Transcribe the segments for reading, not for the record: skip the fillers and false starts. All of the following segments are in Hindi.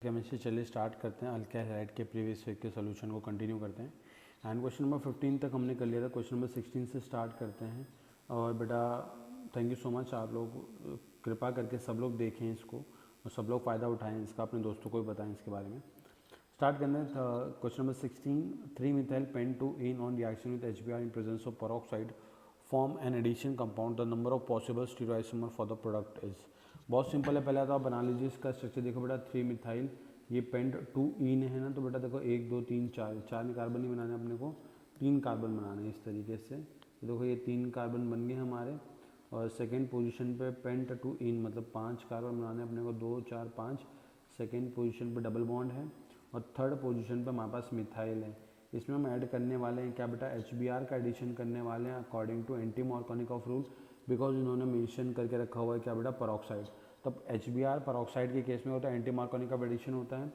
केमिस्ट्री चलिए स्टार्ट करते हैं। अल्काइल हैलाइड के प्रीवियस वीक के सोल्यूशन को कंटिन्यू करते हैं। एंड क्वेश्चन नंबर 15 तक हमने कर लिया था। क्वेश्चन नंबर 16 से स्टार्ट करते हैं। और बेटा थैंक यू सो मच, आप लोग कृपा करके सब लोग देखें इसको और सब लोग फ़ायदा उठाएं इसका, अपने दोस्तों को भी बताएं इसके बारे में। स्टार्ट करते हैं question number 16। 3 methyl pentene on reaction with HBr in presence of peroxide form an addition compound. The number of possible stereoisomer for the product is। बहुत सिंपल है। पहले तो आप बना लीजिए इसका स्ट्रक्चर। देखो बेटा 3 मिथाइल, ये पेंट 2इन है ना, तो बेटा देखो 1 2 3 4, 4 में कार्बन नहीं बनाने, अपने को 3 कार्बन बनाने हैं इस तरीके से। तो देखो ये 3 कार्बन बन गए हमारे। और सेकेंड पोजीशन पे पेंट 2इन मतलब 5 कार्बन बनाने अपने को, 2 4 5। सेकेंड पोजीशन पे डबल बॉन्ड है। और थर्ड पोजीशन पे हमारे पास मिथाइल है। इसमें हम ऐड करने वाले हैं क्या बेटा, HBr का एडिशन करने वाले हैं according to anti Markovnikov rule, because इन्होंने मेंशन करके रखा हुआ है क्या बेटा, पेरोक्साइड। तब HBr पेरोक्साइड के केस में होता है एंटी मार्कोनिकॉफ एडिशन होता है।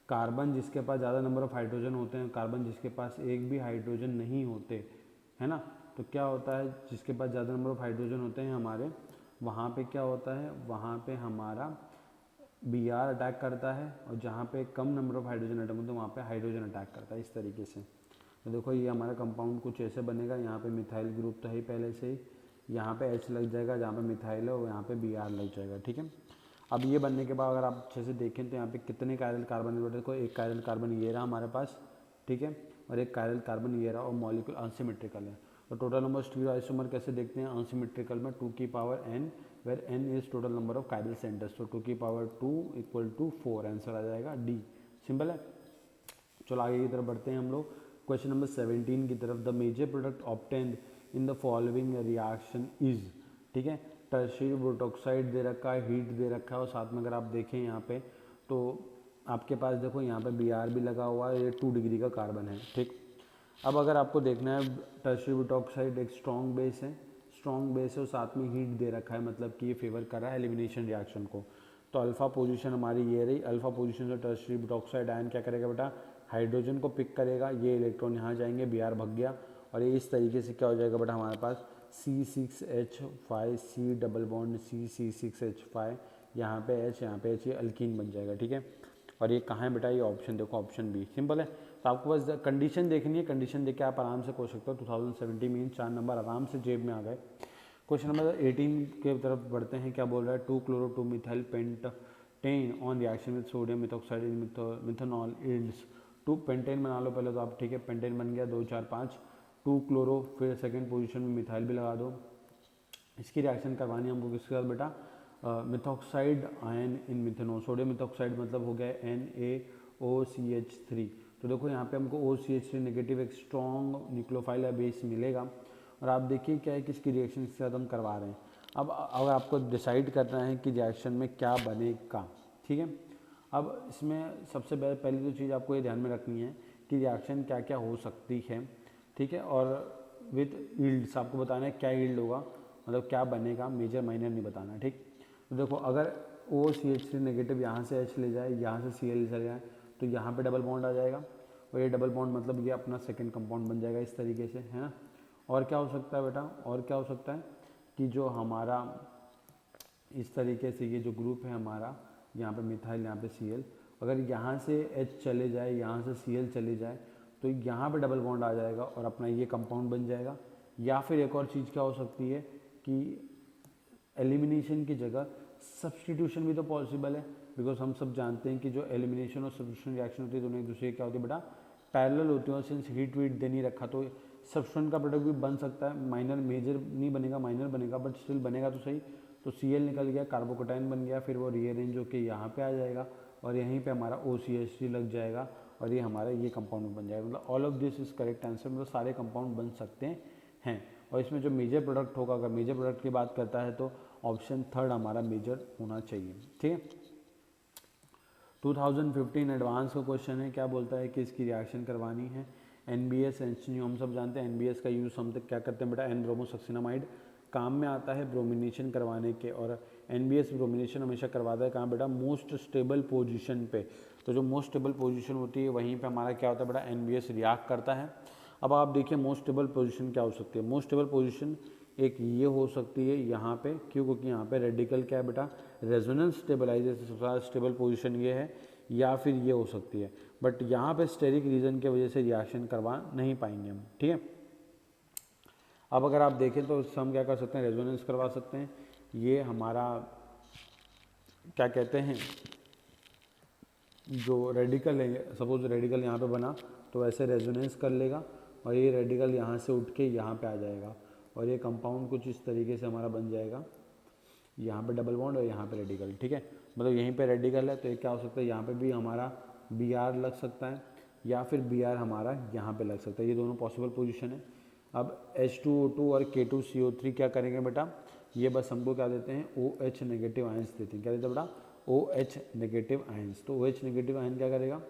कार्बन जिसके पास ज़्यादा नंबर ऑफ हाइड्रोजन होते हैं, कार्बन जिसके पास एक भी हाइड्रोजन नहीं होते है ना, तो क्या होता है, जिसके पास ज़्यादा नंबर ऑफ हाइड्रोजन होते हैं हमारे, वहाँ पे क्या होता है, वहाँ पे हमारा Br अटैक करता है। और जहाँ पे कम नंबर ऑफ हाइड्रोजन एटम होते हैं वहाँ पे हाइड्रोजन अटैक करता है इस तरीके से। तो देखो ये हमारा कंपाउंड कुछ ऐसे बनेगा। यहाँ पे मिथाइल ग्रुप तो है ही पहले से ही, यहाँ पे H लग जाएगा, जहाँ पे मिथाइल है और यहाँ पे Br लग जाएगा। ठीक है। अब ये बनने के बाद अगर आप अच्छे से देखें तो यहाँ पे कितने कायरल कार्बन है, देखो एक कायरल कार्बन ये रहा हमारे पास, ठीक है, और एक कायरल कार्बन ये रहा, और मॉलिक्यूल अनसिमेट्रिकल है। तो टोटल नंबर स्टीरियोआइसोमर कैसे देखते हैं, अनसिमेट्रिकल में 2 की power n, where n is total number of chiral centres. तो 2 की पावर 2 इक्वल टू 4, आंसर आ जाएगा डी। सिंपल है। चलो आगे की तरफ बढ़ते हैं हम लोग। क्वेश्चन नंबर 17 की तरफ। The major product obtained in the following reaction is, ठीक है, टर्शियरी ब्रोटोक्साइड दे रखा है, हीट दे रखा है, और साथ में अगर आप देखें यहाँ पे तो आपके पास देखो यहाँ पे Br भी लगा हुआ है, ये 2 डिग्री का कार्बन है। ठीक। अब अगर आपको देखना है, टर्शियरी ब्रोटोक्साइड एक स्ट्रॉन्ग बेस है, स्ट्रॉन्ग बेस है और साथ में हीट दे रखा है, मतलब कि ये फेवर कर रहा है एलिमिनेशन रिएक्शन को। तो अल्फा पोजीशन हमारी ये रही। अल्फा पोजीशन से टर्शियरी ब्रोटोक्साइड आयन क्या करेगा बेटा, हाइड्रोजन को पिक करेगा, ये इलेक्ट्रॉन यहाँ जाएंगे, Br भग गया, और ये इस तरीके से क्या हो जाएगा बेटा हमारे पास C6H5, C double bond C6H5, यहाँ पे H, यहाँ पे H, ये अल्कीन बन जाएगा। ठीक है। और ये कहाँ है बेटा, ये ऑप्शन देखो, ऑप्शन बी। सिंपल है। तो आपको बस कंडीशन देखनी है, कंडीशन देख के आप आराम से पूछ सकते हो। 2070 में 4 नंबर आराम से जेब में आ गए। क्वेश्चन नंबर 18 के तरफ बढ़ते हैं। क्या बोल रहा है, 2 chloro 2 methyl pentane on reaction with sodium methoxide in methanol yields 2 pentane बना लो पहले तो आप, ठीक है, पेंटेन बन गया 2 4 5, 2 क्लोरो, फिर सेकेंड पोजीशन में मिथाइल भी लगा दो। इसकी रिएक्शन करवानी है हमको किसके साथ बेटा, मिथॉक्साइड आयन इन मिथेनॉल, सोडियम मिथॉक्साइड मतलब हो गया NaOCH3। तो देखो यहाँ पे हमको OCH3 नेगेटिव एक स्ट्रॉन्ग न्यूक्लियोफाइल या बेस मिलेगा। और आप देखिए क्या है, किसकी रिएक्शन इसके साथ हम करवा रहे हैं। अब अगर आपको डिसाइड करना है कि रिएक्शन में क्या बनेगा, ठीक है, अब इसमें सबसे पहली तो चीज़ आपको ये ध्यान में रखनी है कि रिएक्शन क्या क्या हो सकती है, ठीक है, और विथ यील्ड्स आपको बताना है क्या यील्ड होगा, मतलब क्या बनेगा, मेजर माइनर नहीं बताना। ठीक। तो देखो अगर OCH3 नेगेटिव यहाँ से H ले जाए, यहाँ से Cl चले जाए, तो यहाँ पे डबल बॉन्ड आ जाएगा, और ये डबल बॉन्ड मतलब ये अपना सेकंड कंपाउंड बन जाएगा इस तरीके से, है ना। और क्या हो सकता है बेटा, और क्या हो सकता है कि जो हमारा इस तरीके से ये जो ग्रुप है हमारा, यहाँ पे मिथाइल, यहाँ पे Cl, अगर यहाँ से H चले जाए, यहाँ से Cl चले जाए, तो यहाँ पे डबल बॉन्ड आ जाएगा और अपना ये कंपाउंड बन जाएगा। या फिर एक और चीज़ क्या हो सकती है कि एलिमिनेशन की जगह सब्सटीट्यूशन भी तो पॉसिबल है, बिकॉज हम सब जानते हैं कि जो एलिमिनेशन और सब्सटीट्यूशन रिएक्शन होती है दोनों एक दूसरे की क्या होती है बेटा, पैरेलल होती है। और सिंस हीट वीट दे नहीं रखा तो सब्सटीट्यूशन का प्रोडक्ट भी बन सकता है, माइनर, मेजर नहीं बनेगा, माइनर बनेगा, बट स्टिल बनेगा तो सही। तो Cl निकल गया, कार्बोकटाइन बन गया, फिर वो रीअरेंज होकर यहाँ पे आ जाएगा और यहीं पे हमारा OCH3 लग जाएगा और ये हमारा ये कंपाउंड बन जाएगा। मतलब all of this is correct answer, मतलब सारे कंपाउंड बन सकते हैं। और इसमें जो मेजर प्रोडक्ट होगा, अगर मेजर प्रोडक्ट की बात करता है तो ऑप्शन थर्ड हमारा मेजर होना चाहिए। ठीक है। 2015 एडवांस का क्वेश्चन है। क्या बोलता है कि इसकी रिएक्शन करवानी है NBS एंचनी, हम सब जानते हैं NBS का यूज़ हम तक क्या करते हैं बेटा, एन ब्रोमोसक्सिनामाइड काम में आता है ब्रोमिनेशन करवाने के। और NBS ब्रोमिनेशन हमेशा करवाता है कहाँ बेटा, मोस्ट स्टेबल पोजीशन पे। तो जो मोस्ट स्टेबल पोजीशन होती है वहीं पे हमारा क्या होता है बेटा, NBS रिएक्ट करता है। अब आप देखिए मोस्ट स्टेबल पोजीशन क्या हो सकती है। मोस्ट स्टेबल पोजीशन एक ये हो सकती है यहाँ पे, क्यों, क्योंकि यहाँ पे रेडिकल क्या है बेटा, रेजोनेंस स्टेबलाइजेशन। सबसे ज़्यादा स्टेबल पोजीशन ये है या फिर ये हो सकती है, बट यहाँ पे स्टेरिक रीजन की वजह से रिएक्शन करवा नहीं पाएंगे हम, ठीक है। अब अगर आप देखें तो इससे हम क्या कर सकते हैं, रेजोनेंस करवा सकते हैं। ये हमारा क्या कहते हैं, जो रेडिकल है, सपोज रेडिकल यहाँ पे बना तो ऐसे रेजोनेंस कर लेगा और ये रेडिकल यहाँ से उठ के यहाँ पे आ जाएगा और ये कंपाउंड कुछ इस तरीके से हमारा बन जाएगा, यहाँ पे डबल बॉन्ड और यहाँ पे रेडिकल, ठीक है। मतलब यहीं पे रेडिकल है तो ये क्या हो सकता है, यहाँ पे भी हमारा Br लग सकता है या फिर Br हमारा यहाँ पे लग सकता है, ये दोनों पॉसिबल पोजीशन है। अब H2O2 और K2CO3 क्या करेंगे बेटा, ये बस हमको क्या देते हैं, OH नेगेटिव आयंस देते हैं। क्या देते हैं बेटा, OH नेगेटिव आयंस। तो OH नेगेटिव आयन क्या करेगा,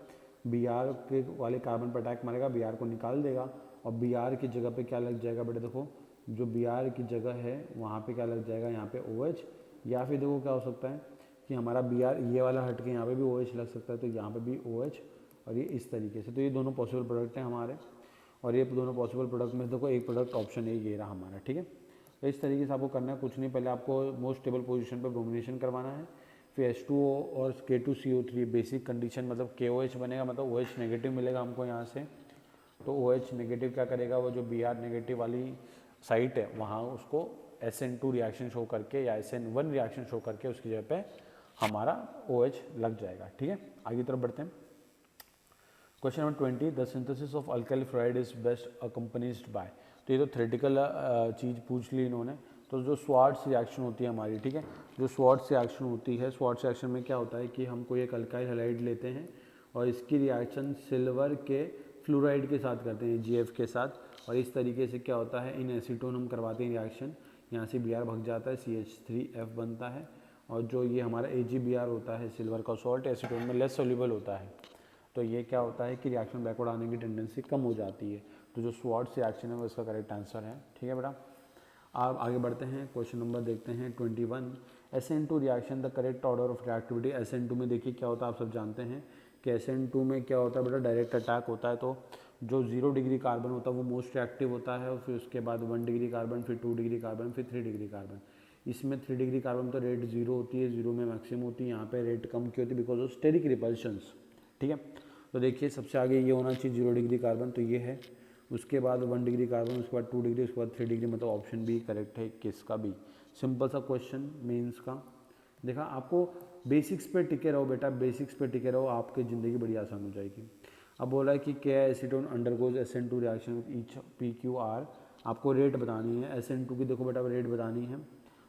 Br के वाले कार्बन पर अटैक मारेगा, Br को निकाल देगा और Br की जगह पे क्या लग जाएगा बेटा, देखो जो Br की जगह है वहाँ पे क्या लग जाएगा, यहाँ पे OH, या फिर देखो क्या हो सकता है कि हमारा Br ये वाला हट के यहाँ पे भी OH लग सकता है, तो यहाँ पे भी OH और ये इस तरीके से। तो ये दोनों पॉसिबल प्रोडक्ट हैं हमारे, और ये दोनों पॉसिबल प्रोडक्ट में देखो एक प्रोडक्ट ऑप्शन ए ये रहा हमारा, ठीक है। तो इस तरीके से आपको करना है, कुछ नहीं, पहले आपको मोस्ट स्टेबल पोजीशन पर ब्रोमिनेशन करवाना है, फिर H2O और K2CO3 बेसिक कंडीशन, मतलब KOH बनेगा, मतलब OH नेगेटिव मिलेगा हमको यहाँ से। तो OH नेगेटिव क्या करेगा, वो जो Br नेगेटिव वाली साइट है वहाँ उसको SN2 रिएक्शन शो करके या SN1 रिएक्शन शो करके उसकी जगह पे हमारा OH लग जाएगा, ठीक है। आगे तरफ बढ़ते हैं। Question number 20, the synthesis of alkyl fluoride is best accompanied by. तो ये तो थ्योरेटिकल चीज़ पूछ ली इन्होंने। तो जो स्वार्ट्स रिएक्शन होती है हमारी, ठीक है, जो स्वार्ट्स रिएक्शन होती है, स्वार्ट्स रिएक्शन में क्या होता है कि हम कोई एक अल्काइल हैलाइड लेते हैं और इसकी रिएक्शन सिल्वर के फ्लोराइड के साथ करते हैं, GF के साथ, और इस तरीके से क्या होता है, इन एसीटोन हम करवाते हैं रिएक्शन, यहाँ से Br भग जाता है, CH3F बनता है, और जो ये हमारा AgBr होता है सिल्वर का सॉल्ट, एसीटोन में लेस सोल्यूबल होता है, तो ये क्या होता है कि रिएक्शन बैकवर्ड आने की टेंडेंसी कम हो जाती है। तो जो स्वार्ट्स रिएक्शन है वो इसका करेक्ट आंसर है, ठीक है बेटा। आप आगे बढ़ते हैं, क्वेश्चन नंबर देखते हैं 21, SN2 reaction the correct order of reactivity. SN2 में देखिए क्या होता है, आप सब जानते हैं कि SN2 में क्या होता है बेटा, डायरेक्ट अटैक होता है। तो जो 0 डिग्री कार्बन होता है वो मोस्ट रिएक्टिव होता है, और फिर उसके बाद 1 डिग्री कार्बन, फिर 2 डिग्री कार्बन, फिर 3 डिग्री कार्बन। इसमें 3 डिग्री कार्बन तो रेट 0 होती है, 0 में मैक्सिमम होती है, यहाँ पे रेट कम की होती है बिकॉज ऑफ स्टेरिक रिपल्शंस, ठीक है। तो देखिए सबसे आगे ये होना चाहिए 0 डिग्री कार्बन, तो ये है, उसके बाद 1 डिग्री कार्बन, उसके बाद 2 डिग्री, उसके बाद 3 डिग्री, मतलब ऑप्शन बी करेक्ट है किसका भी। सिंपल सा क्वेश्चन मेंस का। देखा, आपको बेसिक्स पे टिके रहो बेटा, बेसिक्स पे टिके रहो, आपकी ज़िंदगी बड़ी आसान हो जाएगी। अब बोला है कि क्या acetone undergoes SN2 reaction with each PQR, आपको रेट बतानी है SN2 की। देखो बेटा रेट बतानी है,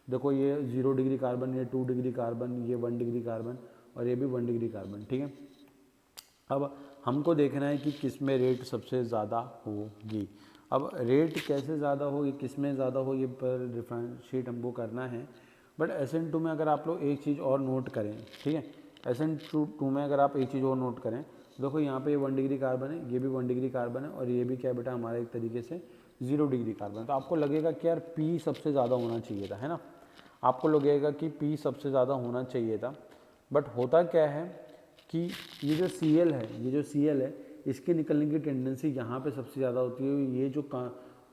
देखो ये 0 डिग्री कार्बन, ये 2 डिग्री कार्बन, ये 1 डिग्री कार्बन, और ये भी 1 डिग्री कार्बन, ठीक है। अब हमको देखना है कि किस में रेट सबसे ज़्यादा होगी। अब रेट कैसे ज़्यादा होगी, किस में ज़्यादा होगी, पर डिफ्रेंशिएट हमको करना है। बट SN2 में अगर आप लोग एक चीज़ और नोट करें, ठीक है, SN2 में अगर आप एक चीज़ और नोट करें, देखो यहाँ पे 1 डिग्री कार्बन है, ये भी 1 डिग्री कार्बन है, और ये भी क्या बेटा हमारा एक तरीके से 0 डिग्री कार्बन है। तो आपको लगेगा कि यार P सबसे ज़्यादा होना चाहिए था, है ना, आपको लगेगा कि P सबसे ज़्यादा होना चाहिए था। बट होता क्या है कि ये जो Cl है, ये जो Cl है, इसके निकलने की टेंडेंसी यहाँ पे सबसे ज़्यादा होती है। ये जो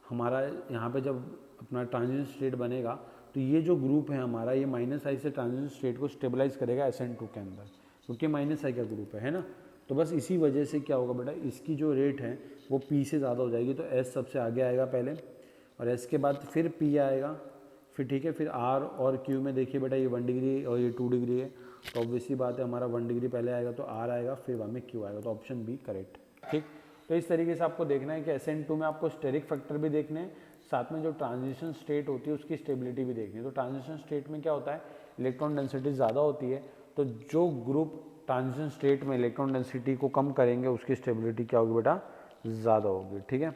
हमारा यहाँ पे जब अपना ट्रांजिशन स्टेट बनेगा, तो ये जो ग्रुप है हमारा, ये -I से ट्रांजिशन स्टेट को स्टेबलाइज करेगा SN2 के अंदर, क्योंकि -I का ग्रुप है ना। तो बस इसी वजह से क्या होगा बेटा, इसकी जो रेट है वो P से ज़्यादा हो जाएगी। तो S सबसे आगे आएगा पहले, और S के बाद फिर P आएगा, फिर ठीक है, फिर R और Q में देखिए बेटा ये 1 डिग्री और ये 2 डिग्री है, तो ऑब्वियसली बात है हमारा 1 डिग्री पहले आएगा तो R आएगा, फिर बाद में Q आएगा, तो ऑप्शन बी करेक्ट, ठीक। तो इस तरीके से आपको देखना है कि SN2 में आपको स्टेरिक फैक्टर भी देखने हैं, साथ में जो ट्रांजिशन स्टेट होती है उसकी स्टेबिलिटी भी देखनी है। तो ट्रांजिशन स्टेट में क्या होता है, इलेक्ट्रॉन डेंसिटी ज़्यादा होती है, तो जो ग्रुप ट्रांजिशन स्टेट में इलेक्ट्रॉन डेंसिटी को कम करेंगे उसकी स्टेबिलिटी क्या होगी बेटा, ज़्यादा होगी, ठीक है।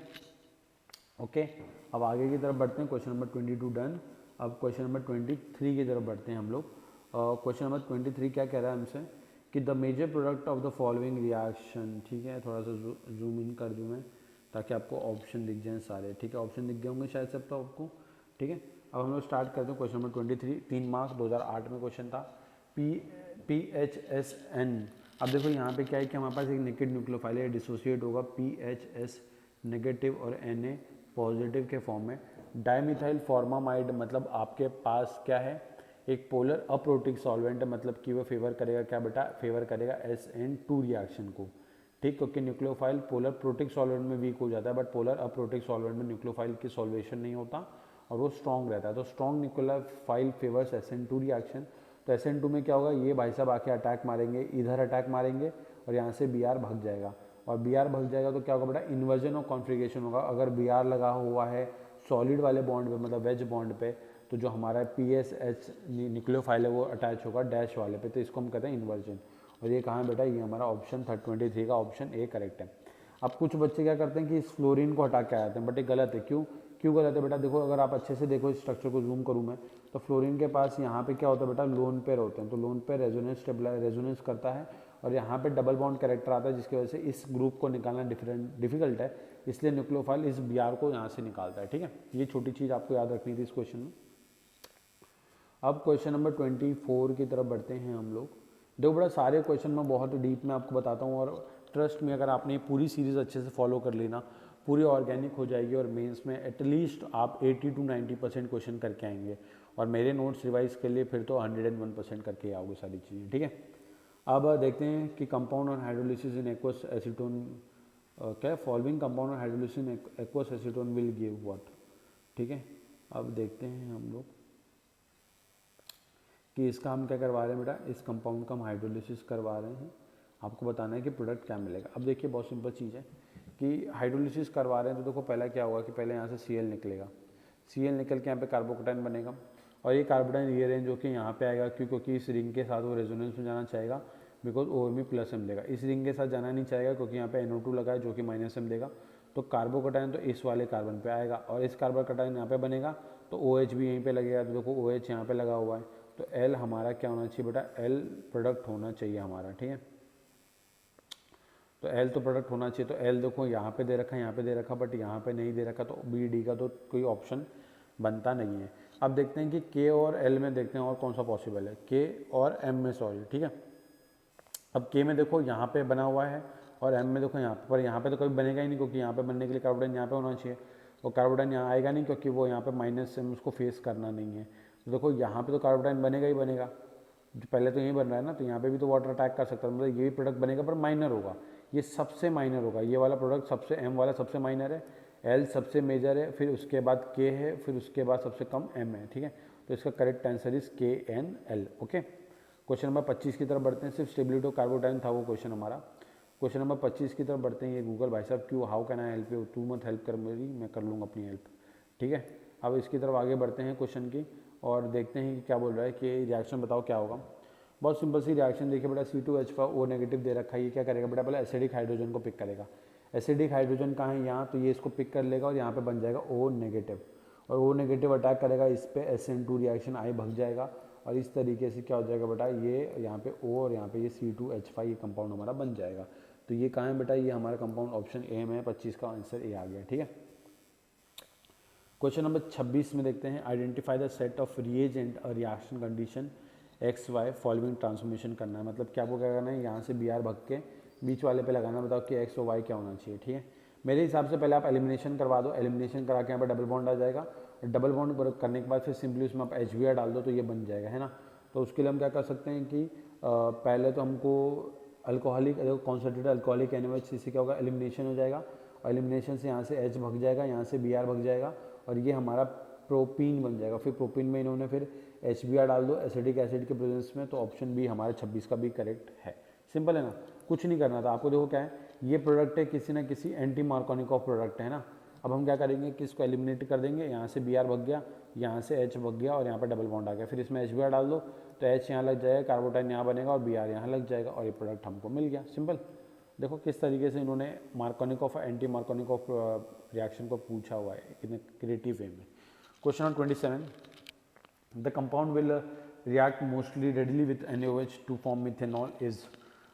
ओके, अब आगे की तरफ बढ़ते हैं, क्वेश्चन नंबर 22 डन। अब क्वेश्चन नंबर 23 की तरफ बढ़ते हैं हम लोग। क्वेश्चन नंबर 23 क्या कह रहा है हमसे कि the major product of the following reaction, ठीक है, थोड़ा सा जूम इन कर दूँ मैं ताकि आपको ऑप्शन दिख जाएँ सारे, ठीक है, ऑप्शन दिख गए होंगे शायद सब तो आपको, ठीक है। अब हम लोग स्टार्ट करते हैं क्वेश्चन नंबर 23, 3 मार्क्स 2008 में क्वेश्चन था, PHSN। अब देखो यहाँ पे क्या है कि हमारे पास एक नेकेड न्यूक्लियोफाइल है, डिसोसिएट होगा PHS नेगेटिव और Na पॉजिटिव के फॉर्म में। डाइमिथाइल फॉर्मामाइड, मतलब आपके पास क्या है, एक पोलर अप्रोटिक सॉल्वेंट है, मतलब कि वो फेवर करेगा क्या बेटा, फेवर करेगा SN2 रिएक्शन को, ठीक, क्योंकि न्यूक्लियोफाइल पोलर प्रोटिक सॉल्वेंट में वीक हो जाता है, बट पोलर अप्रोटिक सॉल्वेंट में न्यूक्लियोफाइल की सॉल्वेशन नहीं होता और वो स्ट्रॉन्ग रहता है। तो strong nucleophile favours SN2 reaction. तो SN2 में क्या होगा, ये भाई साहब आके अटैक मारेंगे, इधर अटैक मारेंगे और यहाँ से Br भाग जाएगा, और Br भाग जाएगा तो क्या होगा बेटा, इन्वर्जन और कॉन्फ्रिगेशन होगा। अगर Br लगा हुआ है सॉलिड वाले बॉन्ड पे, मतलब वेज बॉन्ड पे, तो जो हमारा PSH न्यूक्लियोफाइल है वो अटैच होगा डैश वाले पे, तो इसको हम कहते हैं इन्वर्जन। और ये कहाँ है बेटा, ये हमारा ऑप्शन 23 का ऑप्शन ए करेक्ट है। अब कुछ बच्चे क्या करते हैं कि इस फ्लोरीन को हटा के आ जाते हैं, बट ये गलत है। क्यों गलत है बेटा, देखो अगर आप अच्छे से देखो इस स्ट्रक्चर को जूम करूँ मैं, तो फ्लोरीन के पास यहाँ पे क्या होता है बेटा, लोन पेयर होते हैं, तो लोन पेयर रेजोनेंस करता है और यहाँ पे डबल बॉन्ड कैरेक्टर आता है, जिसकी वजह से इस ग्रुप को निकालना डिफिकल्ट है, इसलिए न्यूक्लियोफाइल इस Br को यहाँ से निकालता है, ठीक है। ये छोटी चीज़ आपको याद रखनी थी इस क्वेश्चन में। अब क्वेश्चन नंबर 24 की तरफ बढ़ते हैं हम लोग। देखो बड़ा सारे क्वेश्चन मैं बहुत डीप में आपको बताता हूँ, और ट्रस्ट में अगर आपने पूरी सीरीज़ अच्छे से फॉलो कर लेना, पूरी ऑर्गेनिक हो जाएगी और मेंस में एटलीस्ट आप 80 to 90% क्वेश्चन करके आएंगे, और मेरे नोट्स रिवाइज के लिए फिर तो 101% करके आओगे सारी चीज़ें, ठीक है। अब देखते हैं कि compound on hydrolysis in aqueous acetone, क्या following compound on hydrolysis in aqueous acetone will give what, ठीक है। अब देखते हैं हम लोग कि इसका हम क्या करवा रहे हैं बेटा, इस कंपाउंड का हम हाइड्रोलिसिस करवा रहे हैं, आपको बताना है कि प्रोडक्ट क्या मिलेगा। अब देखिए बहुत सिंपल चीज़ है कि हाइड्रोलिसिस करवा रहे हैं, तो देखो पहला क्या होगा कि पहले यहाँ से Cl निकलेगा, Cl निकल के यहाँ पे कार्बोकेटाइन बनेगा, और ये कार्बोटाइन रीअरेंज होकर यहाँ पे आएगा, क्योंकि इस रिंग के साथ वो रेजोनेंस में जाना चाहेगा, बिकॉज OMe+M देगा। इस रिंग के साथ जाना नहीं चाहेगा क्योंकि यहाँ पे NO2 लगा है जो कि -M देगा, तो कार्बोकेटाइन तो इस वाले कार्बन पे आएगा, और इस कार्बोकेटाइन यहाँ पे बनेगा तो OH भी यहीं पे लगेगा, तो देखो OH यहाँ पे लगा हुआ है, तो L हमारा क्या होना चाहिए बेटा, L प्रोडक्ट होना चाहिए हमारा, ठीक है। तो L तो प्रोडक्ट होना चाहिए, तो L देखो यहाँ पे दे रखा है, यहाँ पे दे रखा, बट यहाँ पे नहीं दे रखा, तो BD का तो कोई ऑप्शन बनता नहीं है। अब देखते हैं कि K और L में देखते हैं और कौन सा पॉसिबल है, K और M में, सॉरी, ठीक है। अब K में देखो यहाँ पे बना हुआ है, और M में देखो यहाँ पर, यहाँ पे तो कभी बनेगा ही नहीं, क्योंकि यहाँ पे बनने के लिए कार्बोडाइन यहाँ पे होना चाहिए, और कार्बोडाइन यहाँ आएगा नहीं, क्योंकि वो यहाँ पे -M उसको फेस करना नहीं है। तो देखो यहाँ पे तो कार्बोडाइन बनेगा ही बनेगा, जो पहले तो यहीं बन रहा है ना, तो यहाँ पे भी तो वाटर अटैक कर सकता है, मतलब ये भी प्रोडक्ट बनेगा पर माइनर होगा, ये सबसे माइनर होगा, ये वाला प्रोडक्ट सबसे, M वाला सबसे माइनर है, L सबसे मेजर है, फिर उसके बाद K है, फिर उसके बाद सबसे कम M है, ठीक है। तो इसका correct answer is KNL, okay. Question number 25 की तरफ बढ़ते हैं, सिर्फ स्टेबिलिटी ऑफ कार्बोडाइन था वो क्वेश्चन हमारा। क्वेश्चन नंबर 25 की तरफ बढ़ते हैं। ये गूगल भाई साहब क्यों, how can I help you, तू मत हेल्प कर मेरी, मैं कर लूँगा अपनी हेल्प, ठीक है। अब इसकी तरफ आगे बढ़ते हैं क्वेश्चन की, और देखते हैं कि क्या बोल रहा है कि रिएक्शन बताओ क्या होगा। बहुत सिंपल सी रिएक्शन देखिए बेटा, C2H5O नेगेटिव दे रखा है, ये क्या करेगा बेटा, पहले एसिडिक हाइड्रोजन को पिक करेगा। एसिडिक हाइड्रोजन कहाँ है, यहाँ, तो ये इसको पिक कर लेगा और यहाँ पे बन जाएगा O नेगेटिव, और O नेगेटिव अटैक करेगा इस पे, SN2 रिएक्शन I भग जाएगा, और इस तरीके से क्या हो जाएगा बेटा, ये यहाँ पे O और यहाँ पे ये C2H5 ये कंपाउंड हमारा बन जाएगा। तो ये कहाँ है बेटा, ये हमारा कंपाउंड ऑप्शन ए में 25 का आंसर ए आ गया, ठीक है। क्वेश्चन नंबर 26 में देखते हैं, identify the set of reagent और reaction condition XY following transformation करना है, मतलब क्या आपको क्या करना है, यहाँ से Br भग के बीच वाले पे लगाना, बताओ कि X और Y क्या होना चाहिए, ठीक है। मेरे हिसाब से पहले आप एलिमिनेशन करवा दो, एलिमिनेशन करा के यहाँ पर डबल बॉन्ड आ जाएगा, डबल बॉन्ड करने के बाद फिर सिंपली उसमें आप HBr डाल दो तो ये बन जाएगा, है ना। तो उसके लिए हम क्या कर सकते हैं कि पहले तो हमको अल्कोहलिक, कॉन्सनट्रेटेड अल्कोहलिक NaOH, इससे क्या होगा, एलिमिनेशन हो जाएगा, और एलिमिनेशन से यहाँ से H भग जाएगा, यहाँ से Br भग जाएगा, और ये हमारा प्रोपीन बन जाएगा। फिर प्रोपीन में इन्होंने फिर HBr डाल दो एसिडिक एसिड के प्रेजेंस में, तो ऑप्शन बी हमारे 26 का भी करेक्ट है। सिंपल है ना, कुछ नहीं करना था आपको। देखो क्या है, ये प्रोडक्ट है किसी ना किसी एंटी मार्कोनिकॉफ प्रोडक्ट है ना। अब हम क्या करेंगे कि इसको एलिमिनेट कर देंगे, यहाँ से Br भग गया, यहाँ से H भग गया, और यहाँ पर डबल बॉन्ड आ गया, फिर इसमें HBr डाल दो तो H यहाँ लग जाएगा, कार्बोटाइन यहाँ बनेगा और Br यहाँ लग जाएगा, और ये प्रोडक्ट हमको मिल गया। सिंपल। देखो किस तरीके से इन्होंने मार्कोनिकॉफ और एंटी मार्कोनिकॉफ रिएक्शन को पूछा हुआ है कितने क्रिएटिव वे में। Question number 27, the compound will react mostly readily with NaOH to form methanol is.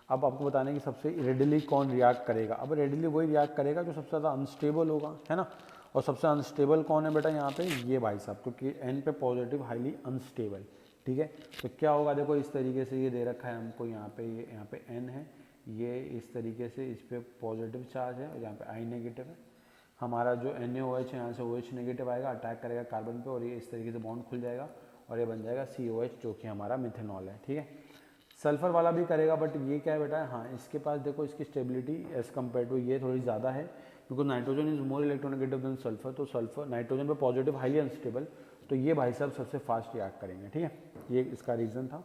अब आपको बताना है कि सबसे रेडिली कौन रिएक्ट करेगा। अब रेडिली वही रिएक्ट करेगा जो सबसे ज़्यादा अनस्टेबल होगा, है ना। और सबसे अनस्टेबल कौन है बेटा यहाँ पे, ये भाई साहब, क्योंकि N पे पॉजिटिव हाईली अनस्टेबल, ठीक है। तो क्या होगा, देखो इस तरीके से ये दे रखा है हमको, यहाँ पे ये यहाँ पे N है, ये इस तरीके से इस पर पॉजिटिव चार्ज है और यहाँ पे I नेगेटिव है। हमारा जो NaOH है यहाँ से OH नेगेटिव आएगा, अटैक करेगा कार्बन पे, और ये इस तरीके से बॉन्ड खुल जाएगा, और ये बन जाएगा COH जो कि हमारा मिथेनॉल है, ठीक है। सल्फर वाला भी करेगा, बट ये क्या है बेटा, हाँ इसके पास देखो इसकी स्टेबिलिटी एज कम्पेयर टू ये थोड़ी ज़्यादा है, because nitrogen is more electronegative than sulphur. तो सल्फर नाइट्रोजन पे पॉजिटिव हाईली अनस्टेबल, तो ये भाई साहब सबसे फास्ट रिएक्ट करेंगे, ठीक है। ये इसका रीज़न था।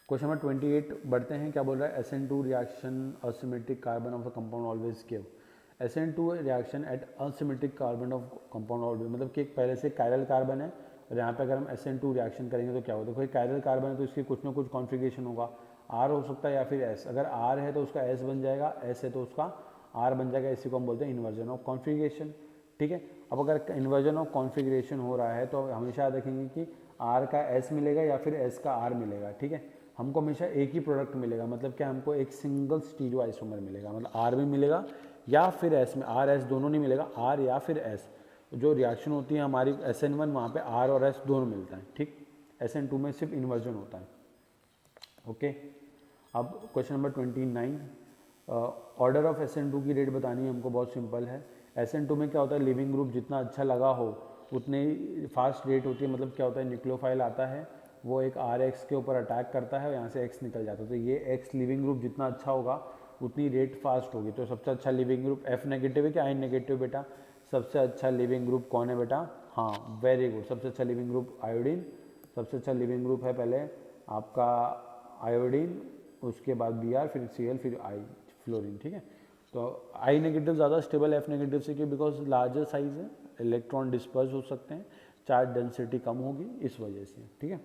क्वेश्चन नंबर 28 बढ़ते हैं। क्या बोल रहा है, SN2 reaction asymmetric carbon of the compound always give. SN2 reaction at asymmetric carbon of compound always, मतलब कि एक पहले से कायरल कार्बन है और यहाँ पे अगर हम SN2 रिएक्शन करेंगे तो क्या होगा, देखो कायरल कार्बन है तो इसकी कुछ ना कुछ कॉन्फ़िगरेशन होगा, R हो सकता है या फिर S। अगर R है तो उसका S बन जाएगा, S है तो उसका R बन जाएगा। इसी को हम बोलते हैं इन्वर्जन ऑफ कॉन्फ़िगरेशन, ठीक है। अब अगर इन्वर्जन ऑफ कॉन्फ़िगरेशन हो रहा है तो हमेशा याद रखेंगे कि R का S मिलेगा या फिर S का R मिलेगा, ठीक है। हमको हमेशा एक ही प्रोडक्ट मिलेगा, मतलब क्या हमको एक सिंगल स्टीरियो आइसोमर मिलेगा, मतलब R भी मिलेगा या फिर S में, R S दोनों नहीं मिलेगा, R या फिर S। जो रिएक्शन होती है हमारी SN1 वहाँ पे R और S दोनों मिलता है, ठीक। SN2 में सिर्फ इन्वर्जन होता है, ओके। अब question number 29, order of SN2 की रेट बतानी है हमको, बहुत सिंपल है। SN2 में क्या होता है, लिविंग ग्रुप जितना अच्छा लगा हो उतने ही फास्ट रेट होती है, मतलब क्या होता है, न्यूक्लियोफाइल आता है वो एक RH के ऊपर अटैक करता है और यहाँ से X निकल जाता है, तो ये X लिविंग ग्रुप जितना अच्छा होगा उतनी रेट फास्ट होगी। तो सबसे अच्छा लिविंग ग्रुप F नेगेटिव है कि I नेगेटिव बेटा, सबसे अच्छा लिविंग ग्रुप कौन है बेटा, हाँ वेरी गुड, सबसे अच्छा लिविंग ग्रुप आयोडीन। सबसे अच्छा लिविंग ग्रुप है पहले आपका आयोडीन, उसके बाद Br, फिर Cl, फिर I फ्लोरीन, ठीक है। तो I नेगेटिव ज़्यादा स्टेबल है F नेगेटिव से, क्यों, बिकॉज लार्जर साइज है, इलेक्ट्रॉन डिस्पर्स हो सकते हैं, चार्ज डेंसिटी कम होगी इस वजह से, ठीक है।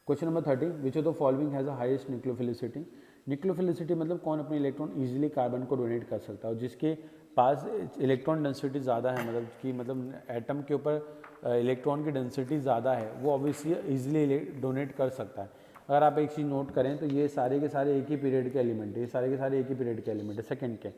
Question number 30, which of the following has a highest nucleophilicity. Nucleophilicity मतलब कौन अपने इलेक्ट्रॉन इजीली कार्बन को डोनेट कर सकता है, और जिसके पास इलेक्ट्रॉन डेंसिटी ज़्यादा है, मतलब एटम के ऊपर इलेक्ट्रॉन की डेंसिटी ज़्यादा है, वो ऑब्वियसली इजीली डोनेट कर सकता है। अगर आप एक चीज़ नोट करें तो ये सारे के सारे एक ही पीरियड के एलिमेंट है, ये सारे के सारे एक ही पीरियड के एलिमेंट है, सेकेंड के।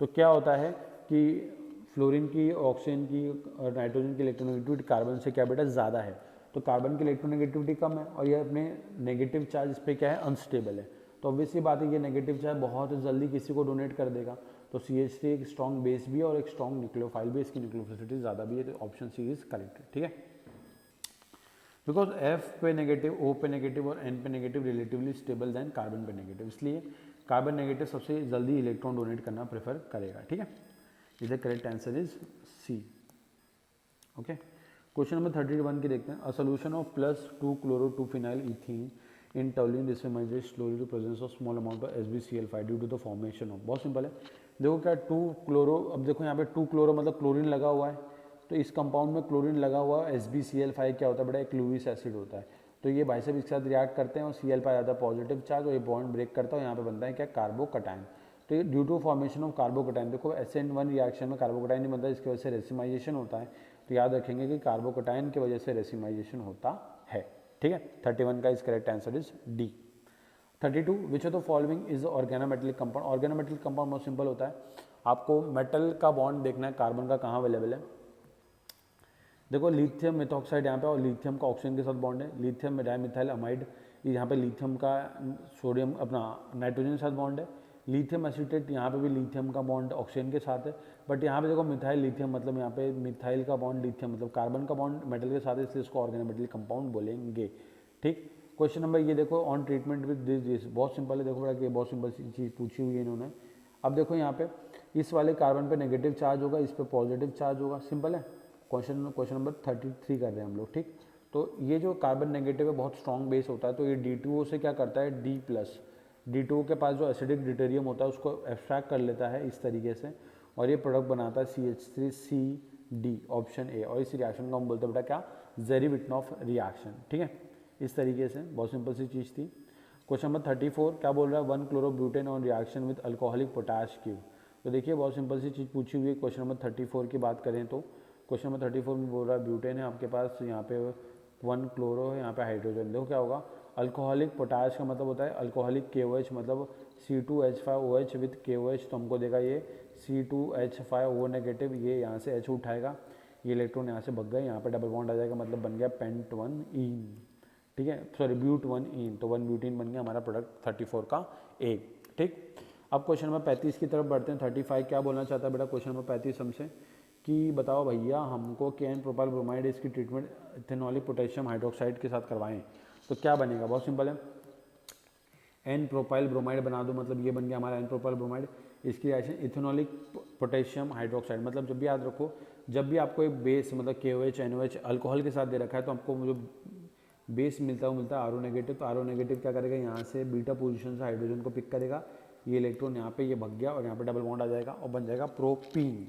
तो क्या होता है कि फ्लोरीन की, ऑक्सीजन की और नाइट्रोजन की इलेक्ट्रोनेगेटिविटी कार्बन से क्या बेटा ज़्यादा है, तो कार्बन की इलेक्ट्रोनेगेटिविटी कम है और ये अपने नेगेटिव चार्ज इस पर क्या है, अनस्टेबल है। तो ऑब्वियसली बात है ये नेगेटिव चार्ज बहुत जल्दी किसी को डोनेट कर देगा। तो CH3 एक स्ट्रॉन्ग बेस भी है और एक स्ट्रॉन्ग न्यूक्लियोफाइल भी, इसकी न्यूक्लियोफिलिसिटी ज़्यादा भी है, तो ऑप्शन C इज करेक्ट, ठीक है। बिकॉज F पे नेगेटिव, O पे नेगेटिव और N पे negative relatively stable then carbon पे नेगेटिव, इसलिए कार्बन नेगेटिव सबसे जल्दी इलेक्ट्रॉन डोनेट करना प्रेफर करेगा, ठीक है। इधर correct answer is C, okay. Question number 31 की देखते हैं। A solution of +2 chloro 2 phenyl ethene in toluene racemises slowly to presence of small amount of SbCl5 due to the formation of, बहुत सिंपल है। देखो क्या 2 क्लोरो, अब देखो यहाँ पे 2 क्लोरो मतलब क्लोरीन लगा हुआ है, तो इस कंपाउंड में क्लोरीन लगा हुआ है, SbCl5 क्या होता है बेटा, एक लुईस एसिड होता है। तो ये भाई साहब इसके साथ रिएक्ट करते हैं और Cl पाया जाता है पॉजिटिव चार्ज, और ये बॉन्ड ब्रेक करता है और यहाँ पे बनता है क्या, कार्बोकटायन। तो ये due to formation of carbocation, देखो SN1 रिएक्शन में कार्बोकटायन नहीं बनता, इसकी वजह से रेसिमाइजेशन होता है। तो याद रखेंगे कि कार्बोकटायन की वजह से रेसिमाइजेशन होता है, ठीक है। 31 का इस correct answer is D। 32, which of the following is organometallic compound. Organometallic compound बहुत सिंपल होता है, आपको मेटल का बॉन्ड देखना है, कार्बन का कहाँ अवेलेबल है। देखो लिथियम मेथॉक्साइड यहाँ पे, और लिथियम का ऑक्सीजन के साथ बॉन्ड है, लिथियम डाइमिथाइल अमाइड, यहाँ पे लिथियम का सोडियम अपना नाइट्रोजन के साथ बॉन्ड है। लिथियम एसीटेट, यहाँ पे भी लिथियम का बॉन्ड ऑक्सीजन के साथ है, बट यहाँ पे देखो मिथाइल लिथियम, मतलब यहाँ पे मिथाइल का बॉन्ड लिथियम, मतलब कार्बन का बॉन्ड मेटल के साथ है, इसलिए इसको ऑर्गेनोमेटेलिक कंपाउंड बोलेंगे, ठीक। क्वेश्चन नंबर ये देखो, ऑन ट्रीटमेंट विद दिस, बहुत सिंपल है, देखो बड़ा कि बहुत सिंपल चीज़ पूछी हुई है इन्होंने। अब देखो यहाँ पे इस वाले कार्बन पे नेगेटिव चार्ज होगा, इस पे पॉजिटिव चार्ज होगा, सिंपल है। क्वेश्चन नंबर 33 कर रहे हैं हम लोग, ठीक। तो ये जो कार्बन नेगेटिव है बहुत स्ट्रॉन्ग बेस होता है, तो ये D2O से क्या करता है, D+, D2O के पास जो एसिडिक ड्यूटेरियम होता है उसको एक्सट्रैक्ट कर लेता है इस तरीके से, और ये प्रोडक्ट बनाता है CH3CD, ऑप्शन A। और इस रिएक्शन को हम बोलते हैं बेटा क्या, जेरी-विटनॉफ रिएक्शन, ठीक है। इस तरीके से बहुत सिंपल सी चीज़ थी। क्वेश्चन नंबर 34 क्या बोल रहा है, 1 chlorobutane on reaction with alcoholic potash cube. तो देखिए बहुत सिंपल सी चीज़ पूछी हुई है। क्वेश्चन नंबर 34 की बात करें तो क्वेश्चन नंबर 34 में बोल रहा है ब्यूटेन है आपके पास, यहाँ पे 1 क्लोरो है, यहाँ पे हाइड्रोजन। देखो क्या होगा, अल्कोहलिक पोटाश का मतलब होता है अल्कोहलिक KOH, मतलब C2H5OH विथ KOH, तो हमको देगा ये C2H5O नेगेटिव, ये यहाँ से H उठाएगा, ये इलेक्ट्रॉन यहाँ से भग गए, यहाँ पे डबल बॉन्ड आ जाएगा, मतलब बन गया पेंट-1-ईन, ठीक है, सॉरी ब्यूट-1-ईन, तो 1 ब्यूटीन बन गया हमारा प्रोडक्ट 34 का A, ठीक। अब क्वेश्चन नंबर 35 की तरफ बढ़ते हैं। 35 क्या बोलना चाहता है बेटा क्वेश्चन नंबर 35 हमसे कि बताओ भैया हमको कि एन प्रोपाइल ब्रोमाइड इसकी ट्रीटमेंट इथेनॉलिक पोटेशियम हाइड्रोक्साइड के साथ करवाएं तो क्या बनेगा, बहुत सिंपल है, एन प्रोपाइल ब्रोमाइड बना दो, मतलब ये बन गया हमारा एन प्रोपाइल ब्रोमाइड। इसकी रिएक्शन इथेनॉलिक पोटेशियम हाइड्रोक्साइड, मतलब जब भी याद रखो, जब भी आपको एक बेस मतलब KOH NOH अल्कोहल के साथ दे रखा है तो आपको जो बेस मिलता है वो मिलता है RO नेगेटिव। तो RO नेगेटिव क्या करेगा, यहाँ से बीटा पोजीशन से हाइड्रोजन को पिक करेगा, ये इलेक्ट्रॉन यहाँ पे ये भग गया और यहाँ पे डबल बॉन्ड आ जाएगा और बन जाएगा प्रोपीन,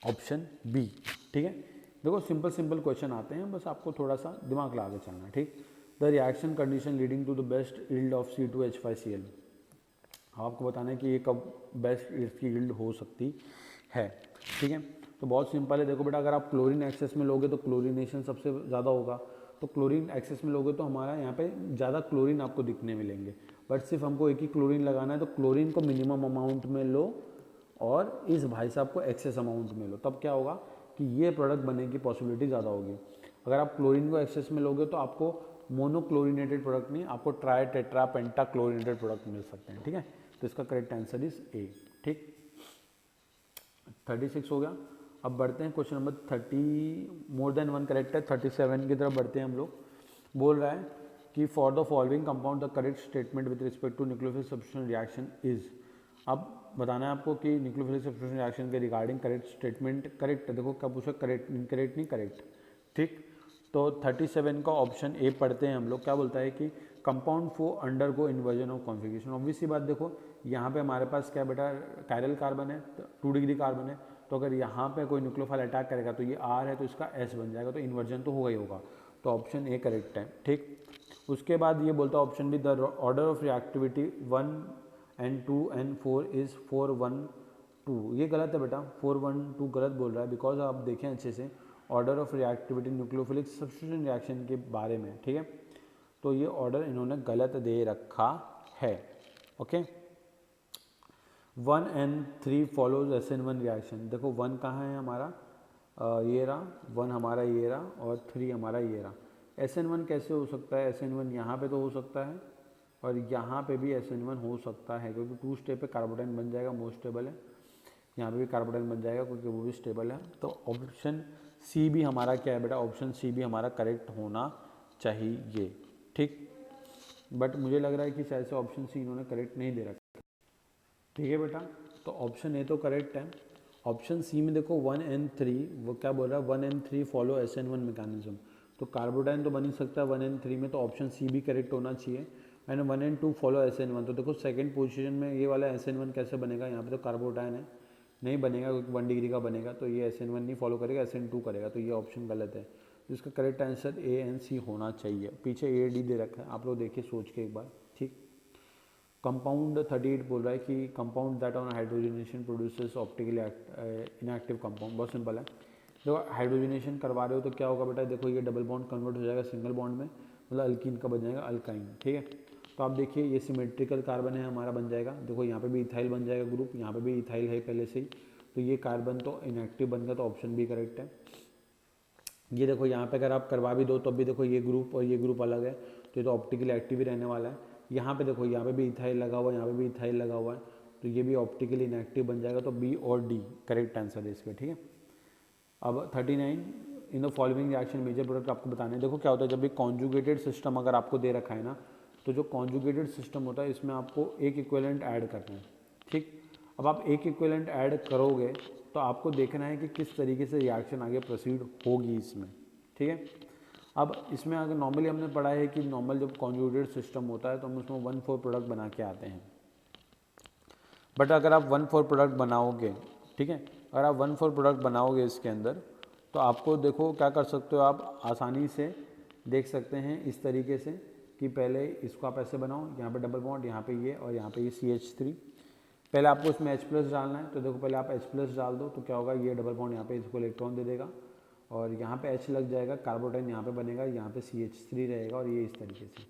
ऑप्शन बी। ठीक है, देखो सिंपल सिंपल क्वेश्चन आते हैं, बस आपको थोड़ा सा दिमाग लगा के चलना है। ठीक, the reaction condition leading to the best yield of C2H5Cl, आपको बताना है कि ये कब बेस्ट इसकी यील्ड हो सकती है। ठीक है, तो बहुत सिंपल है, देखो बेटा अगर आप क्लोरीन एक्सेस में लोगे तो क्लोरीनेशन सबसे ज़्यादा होगा, तो क्लोरीन एक्सेस में लोगे तो हमारा यहाँ पे ज़्यादा क्लोरीन आपको दिखने मिलेंगे, बट सिर्फ हमको एक ही क्लोरीन लगाना है, तो क्लोरीन को मिनिमम अमाउंट में लो और इस भाई साहब को एक्सेस अमाउंट में लो, तब क्या होगा कि ये प्रोडक्ट बनने की पॉसिबिलिटी ज़्यादा होगी। अगर आप क्लोरीन को एक्सेस में लोगे तो आपको मोनोक्लोरिनेटेड प्रोडक्ट नहीं, आपको tri tetra penta chlorinated product मिल सकते हैं। ठीक है, तो इसका करेक्ट आंसर इज ए। ठीक, 36 हो गया। अब बढ़ते हैं question number 30, more than one correct है, 37 की तरफ बढ़ते हैं हम लोग। बोल रहा है कि for the following compound the correct statement with respect to nucleophilic substitution reaction is. अब बताना है आपको कि न्यूक्लियोफिलिक सब्स्टिट्यूशन रिएक्शन के रिगार्डिंग करेक्ट स्टेटमेंट, करेक्ट देखो क्या पूछा, करेक्ट इनकरेक्ट नहीं करेक्ट। ठीक, तो 37 का ऑप्शन ए पढ़ते हैं हम लोग, क्या बोलता है कि compound four undergo inversion of configuration. Obviously बात देखो यहाँ पे हमारे पास क्या बेटा कायरल कार्बन है, 2 डिग्री कार्बन है, तो अगर यहाँ पे कोई न्यूक्लियोफाइल अटैक करेगा तो ये R है तो इसका S बन जाएगा, तो इन्वर्जन तो होगा ही होगा, तो ऑप्शन ए करेक्ट है। ठीक, उसके बाद ये बोलता है option B, the order of reactivity 1 and 2 and 4 is 4 1 2, ये गलत है बेटा, 4 1 2 गलत बोल रहा है, बिकॉज आप देखें अच्छे से order of reactivity nucleophilic substitution reaction के बारे में। ठीक है, तो ये ऑर्डर इन्होंने गलत दे रखा है। Okay, 1 and 3 follows SN1 reaction. देखो 1 कहाँ है हमारा, ये रहा 1 हमारा, ये रहा, और 3 हमारा ये रहा। SN1 कैसे हो सकता है, SN1 यहाँ पे तो हो सकता है और यहाँ पे भी SN1 हो सकता है, क्योंकि 2 स्टेप पे कार्बोटाइन बन जाएगा, मोस्ट स्टेबल है, यहाँ पे भी कार्बोटाइन बन जाएगा क्योंकि वो भी स्टेबल है। तो ऑप्शन सी भी हमारा क्या है बेटा, ऑप्शन सी भी हमारा करेक्ट होना चाहिए। ठीक, बट मुझे लग रहा है कि शायद से ऑप्शन सी इन्होंने करेक्ट नहीं दे रखा। ठीक है बेटा, तो ऑप्शन ए तो करेक्ट है। ऑप्शन सी में देखो 1 and 3, वो क्या बोल रहा है, 1 and 3 फॉलो SN1 मैकेनिज्म, तो कार्बोटाइन तो बन ही सकता है 1 and 3 में, तो ऑप्शन सी भी करेक्ट होना चाहिए। एंड 1 and 2 फॉलो SN1, तो देखो सेकंड पोजीशन में ये वाला SN1 कैसे बनेगा, यहाँ पे तो कार्बोटाइन है, नहीं बनेगा क्योंकि 1 डिग्री का बनेगा, तो ये SN1 नहीं फॉलो करेगा, SN2 करेगा, तो ये ऑप्शन गलत है। तो इसका करेक्ट आंसर ए एंड सी होना चाहिए। पीछे ए डी दे रखा है, आप लोग देखिए सोच के एक बार। ठीक, कंपाउंड 38 बोल रहा है कि compound that on hydrogenation produces optically inactive compound. बहुत सिंपल है, देखो हाइड्रोजनेशन करवा रहे हो तो क्या होगा बेटा, देखो ये डबल बॉन्ड कन्वर्ट हो जाएगा सिंगल बॉन्ड में, मतलब अल्कीन का बन जाएगा अल्काइन। ठीक है, तो आप देखिए ये सिमेट्रिकल कार्बन है हमारा, बन जाएगा, देखो यहाँ पे भी इथाइल बन जाएगा ग्रुप, यहाँ पे भी इथाइल है पहले से ही, तो ये कार्बन तो इनएक्टिव बन गया, तो ऑप्शन भी करेक्ट है। ये देखो यहाँ पे अगर आप करवा भी दो तब भी देखो ये ग्रुप और ये ग्रुप अलग है, तो ये तो ऑप्टिकली एक्टिव ही रहने वाला है। यहाँ पे देखो यहाँ पे भी इथाइल लगा हुआ है, यहाँ पे भी इथाइल लगा हुआ है, तो ये भी ऑप्टिकली इनएक्टिव बन जाएगा, तो बी और डी करेक्ट आंसर है इसके। ठीक है, अब 39, in the following reaction major product आपको बताने हैं। देखो क्या होता है, जब भी कॉन्जुगेटेड सिस्टम अगर आपको दे रखा है ना, तो जो कॉन्जुगेटेड सिस्टम होता है इसमें आपको एक इक्विवेलेंट ऐड करना है। ठीक, अब आप एक इक्विवेलेंट ऐड करोगे तो आपको देखना है कि किस तरीके से रिएक्शन आगे प्रोसीड होगी इसमें। ठीक है, अब इसमें अगर नॉर्मली हमने पढ़ा है कि नॉर्मल जब कॉन्जुगेटेड सिस्टम होता है तो हम उसमें 1,4 प्रोडक्ट बना के आते हैं, बट अगर आप 1,4 प्रोडक्ट बनाओगे, ठीक है, अगर आप 1,4 प्रोडक्ट बनाओगे इसके अंदर, तो आपको देखो क्या कर सकते हो, आप आसानी से देख सकते हैं इस तरीके से कि पहले इसको आप ऐसे बनाओ, यहाँ पे डबल बॉन्ड, यहाँ पे ये और यहाँ पे ये CH3, पहले आपको इसमें H+ डालना है, तो देखो पहले आप H+ डाल दो, तो क्या होगा, ये डबल बॉन्ड यहाँ पे इसको इलेक्ट्रॉन दे देगा और यहाँ पे H लग जाएगा, कार्बोटाइन यहाँ पे बनेगा, यहाँ पे CH3 रहेगा और ये इस तरीके से।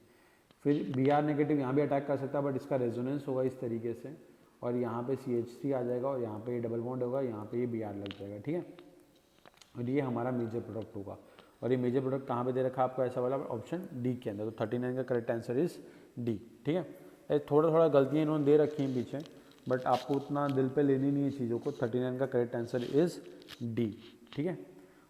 फिर Br नेगेटिव यहाँ भी अटैक कर सकता है, बट इसका रेजोनेंस होगा इस तरीके से, और यहाँ पे CH3 आ जाएगा और यहाँ पे ये डबल बॉन्ड होगा, यहाँ पे ये Br लग जाएगा। ठीक है, और ये हमारा मेजर प्रोडक्ट होगा, और ये मेजर प्रोडक्ट कहाँ पे दे रखा है आपको, ऐसा वाला ऑप्शन डी के अंदर। तो 39 का करेक्ट आंसर इज डी। ठीक है, थोड़ा थोड़ा गलतियाँ इन्होंने दे रखी हैं पीछे, बट आपको उतना दिल पे लेनी नहीं है चीज़ों को। 39 का करेक्ट आंसर इज़ डी। ठीक है,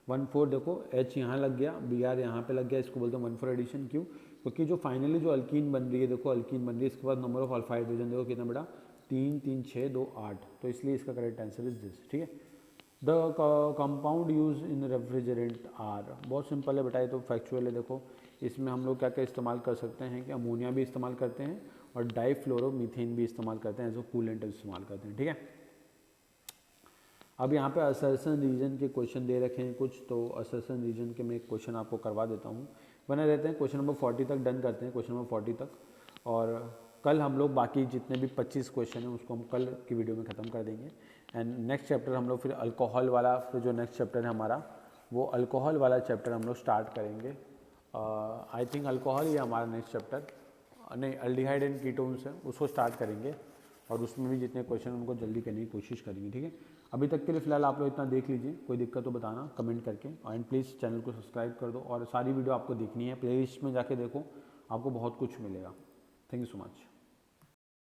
1,4 देखो H यहाँ लग गया, Br यहाँ पे लग गया, इसको बोलते हैं 1,4 एडिशन। क्यों? क्योंकि जो फाइनली जो अल्कीन बन रही है, देखो अल्कीन बन रही है, इसके बाद नंबर ऑफ अल्फा हाइड्रोजन देखो कितना बड़ा, 3 3 6 2 8, तो इसलिए इसका करेक्ट आंसर इज दिस। ठीक है, the compound use in refrigerant are, बहुत सिंपल है बेटा, ये तो फैक्चुअल है। देखो इसमें हम लोग क्या क्या इस्तेमाल कर सकते हैं कि अमोनिया भी इस्तेमाल करते हैं और डाईफ्लोरोमीथेन भी इस्तेमाल करते हैं, एज अ कूलेंट इस्तेमाल करते हैं। ठीक है, अब यहाँ पे असर्शन रीजन के क्वेश्चन दे रखे हैं कुछ, तो असर्शन रीजन के मैं एक क्वेश्चन आपको करवा देता हूँ। बने रहते हैं, क्वेश्चन नंबर 40 तक डन करते हैं, क्वेश्चन नंबर 40 तक, और कल हम लोग बाकी जितने भी 25 क्वेश्चन हैं उसको हम कल की वीडियो में ख़त्म कर देंगे। एंड नेक्स्ट चैप्टर हम लोग फिर अल्कोहल वाला, फिर जो नेक्स्ट चैप्टर है हमारा वो अल्कोहल वाला चैप्टर हम लोग स्टार्ट करेंगे। आई थिंक अल्कोहल ही हमारा नेक्स्ट चैप्टर, नहीं अल्डिहाइड एंड कीटोन्स है, उसको स्टार्ट करेंगे और उसमें भी जितने क्वेश्चन उनको जल्दी करने की कोशिश करेंगे। ठीक है, अभी तक के लिए फिलहाल आप लोग इतना देख लीजिए, कोई दिक्कत तो बताना कमेंट करके, एंड प्लीज़ चैनल को सब्सक्राइब कर दो और सारी वीडियो आपको देखनी है, प्लेलिस्ट में जाके देखो, आपको बहुत कुछ मिलेगा। Thank you so much.